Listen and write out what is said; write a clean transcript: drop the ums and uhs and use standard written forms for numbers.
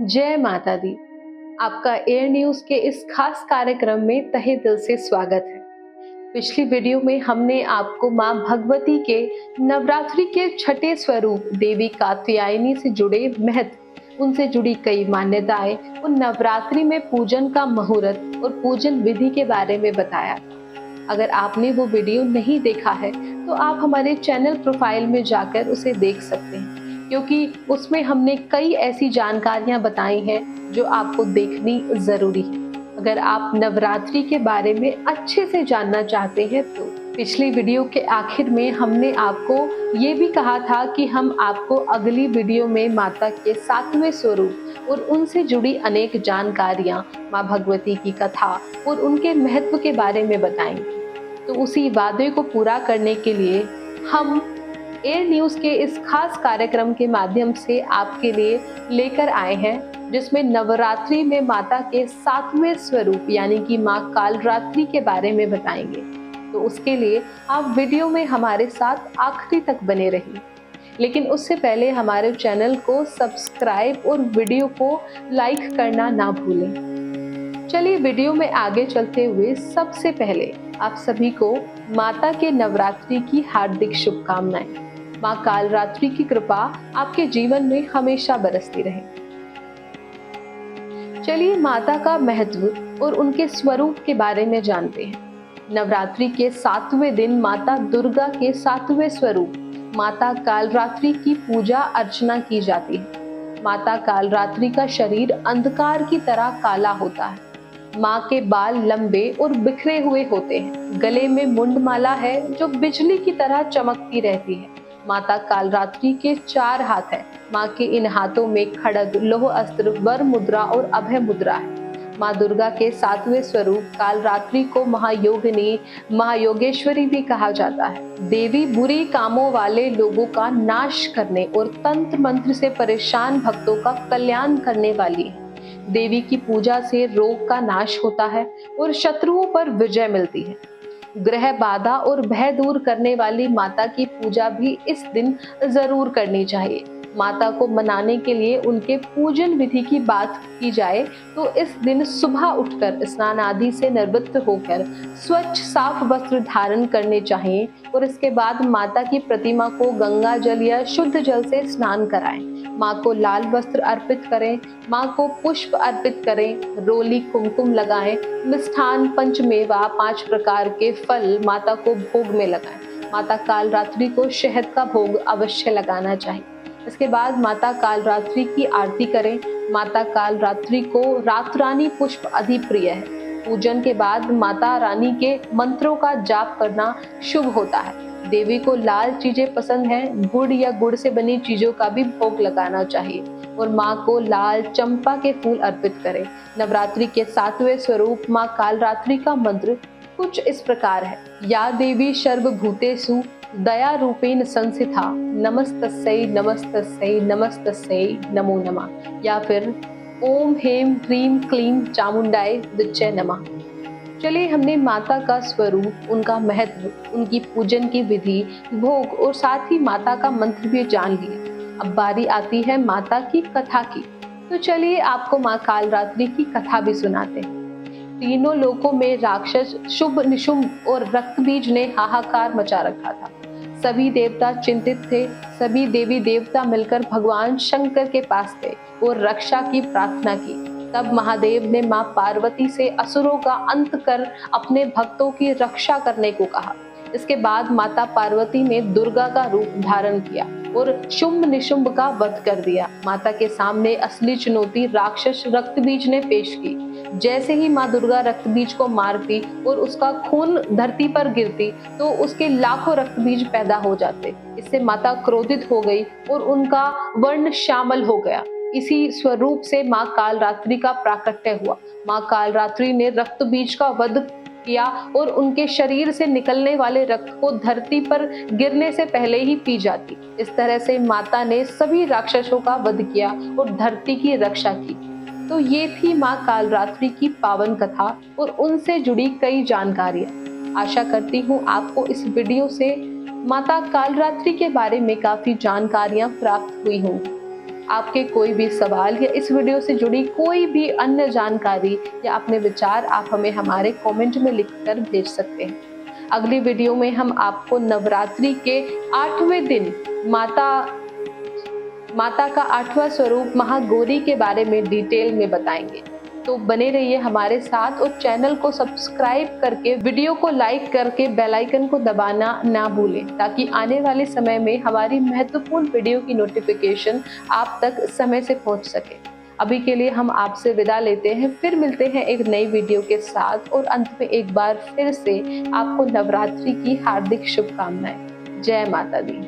जय माता दी। आपका एयर न्यूज के इस खास कार्यक्रम में तहे दिल से स्वागत है। पिछली वीडियो में हमने आपको मां भगवती के नवरात्रि के छठे स्वरूप देवी कात्यायनी से जुड़े महत्व, उनसे जुड़ी कई मान्यताएं, उन नवरात्रि में पूजन का मुहूर्त और पूजन विधि के बारे में बताया। अगर आपने वो वीडियो नहीं देखा है तो आप हमारे चैनल प्रोफाइल में जाकर उसे देख सकते हैं, क्योंकि उसमें हमने कई ऐसी जानकारियां बताई हैं जो आपको देखनी जरूरी है। अगर आप नवरात्रि के बारे में अच्छे से जानना चाहते हैं तो पिछली वीडियो के आखिर में हमने आपको ये भी कहा था कि हम आपको अगली वीडियो में माता के 7वें स्वरूप और उनसे जुड़ी अनेक जानकारियां, मां भगवती की कथा और उनके महत्व के बारे में बताएंगे। तो उसी वादे को पूरा करने के लिए हम एयर न्यूज के इस खास कार्यक्रम के माध्यम से आपके लिए लेकर आए हैं, जिसमें नवरात्रि में माता के 7वें स्वरूप यानी कि मां कालरात्रि के बारे में बताएंगे। तो उसके लिए आप वीडियो में हमारे साथ आखिरी तक बने रहिए। लेकिन उससे पहले हमारे चैनल को सब्सक्राइब और वीडियो को लाइक करना ना भूलें। चलिए वीडियो में आगे चलते हुए सबसे पहले आप सभी को माता के नवरात्रि की हार्दिक शुभकामनाएं। मां कालरात्रि की कृपा आपके जीवन में हमेशा बरसती रहे। चलिए माता का महत्व और उनके स्वरूप के बारे में जानते हैं। नवरात्रि के 7वें दिन माता दुर्गा के 7वें स्वरूप माता कालरात्रि की पूजा अर्चना की जाती है। माता कालरात्रि का शरीर अंधकार की तरह काला होता है। माँ के बाल लंबे और बिखरे हुए होते हैं। गले में मुंडमाला है जो बिजली की तरह चमकती रहती है। माता कालरात्रि के 4 हाथ है। माँ के इन हाथों में खड्ग, लौह अस्त्र, वर मुद्रा और अभय मुद्रा है। माँ दुर्गा के 7वें स्वरूप कालरात्रि को महायोगिनी, महायोगेश्वरी भी कहा जाता है। देवी बुरी कामों वाले लोगों का नाश करने और तंत्र मंत्र से परेशान भक्तों का कल्याण करने वाली है। देवी की पूजा से रोग का नाश होता है और शत्रुओं पर विजय मिलती है। ग्रह बाधा और भय दूर करने वाली माता की पूजा भी इस दिन जरूर करनी चाहिए। माता को मनाने के लिए उनके पूजन विधि की बात की जाए तो इस दिन सुबह उठकर स्नान आदि से निवृत्त होकर स्वच्छ साफ वस्त्र धारण करने चाहिए और इसके बाद माता की प्रतिमा को गंगा जल या शुद्ध जल से स्नान कराएं। माँ को लाल वस्त्र अर्पित करें, माँ को पुष्प अर्पित करें, रोली कुमकुम लगाएं, मिष्ठान पंचमेवा 5 प्रकार के फल माता को भोग में लगाएं। माता कालरात्रि को शहद का भोग अवश्य लगाना चाहिए। इसके बाद माता कालरात्रि की आरती करें। माता कालरात्रि को रात रानी पुष्प अधिक प्रिय है। पूजन के बाद माता रानी के मंत्रों का जाप करना शुभ होता है। देवी को लाल चीजें पसंद हैं। गुड़ या गुड़ से बनी चीजों का भी भोग लगाना चाहिए और माँ को लाल चंपा के फूल अर्पित करें। नवरात्रि के 7वें स्वरूप माँ कालरात्रि का मंत्र कुछ इस प्रकार है। या देवी सर्वभूतेषु दया रूपेण संस्थिता नमस्तस्यै नमस्तस्यै नमस्तस्यै नमो नमः, या फिर ओम हेम ह्रीम क्लीम चामुंडाय विच्चे नमः। चलिए हमने माता का स्वरूप, उनका महत्व, उनकी पूजन की विधि, भोग और साथ ही माता का मंत्र भी जान लिया। अब बारी आती है माता की कथा की। तो चलिए आपको माँ कालरात्रि की कथा भी सुनाते हैं। तीनों लोकों में राक्षस शुभ, निशुंभ और रक्तबीज ने हाहाकार मचा रखा था। सभी देवता चिंतित थे। सभी देवी देवता मिलकर भगवान शंकर के पास थे और रक्षा की प्रार्थना की। तब महादेव ने मां पार्वती से असुरों का अंत कर अपने भक्तों की रक्षा करने को कहा। इसके बाद माता पार्वती ने दुर्गा का रूप धारण किया और शुंभ निशुंभ का वध कर दिया। माता के सामने असली चुनौती राक्षस रक्तबीज ने पेश की। जैसे ही माँ दुर्गा रक्तबीज को मारती और उसका खून धरती पर गिरती तो उसके लाखों रक्तबीज पैदा हो जाते। इससे माता क्रोधित हो गई और उनका वर्ण श्यामल हो गया। इसी स्वरूप से माँ कालरात्रि का प्राकट्य हुआ। माँ कालरात्रि ने रक्तबीज का वध किया और उनके शरीर से निकलने वाले रक्त को धरती पर गिरने से पहले ही पी जाती। इस तरह से माता ने सभी राक्षसों का वध किया और धरती की रक्षा की। तो ये थी माँ कालरात्रि की पावन कथा और उनसे जुड़ी कई जानकारियां। आशा करती हूँ आपको इस वीडियो से माता कालरात्रि के बारे में काफी जानकारियां प्राप्त हुई होंगी। आपके कोई भी सवाल या इस वीडियो से जुड़ी कोई भी अन्य जानकारी या अपने विचार आप हमें हमारे कमेंट में लिखकर भेज सकते हैं। अगली वीडियो में हम आपको नवरात्रि के 8वें दिन माता का 8वां स्वरूप महागौरी के बारे में डिटेल में बताएंगे। तो बने रहिए हमारे साथ और चैनल को सब्सक्राइब करके वीडियो को लाइक करके बेल आइकन को दबाना ना भूलें, ताकि आने वाले समय में हमारी महत्वपूर्ण वीडियो की नोटिफिकेशन आप तक समय से पहुंच सके। अभी के लिए हम आपसे विदा लेते हैं, फिर मिलते हैं एक नई वीडियो के साथ और अंत में एक बार फिर से आपको नवरात्रि की हार्दिक शुभकामनाएं। जय माता दी।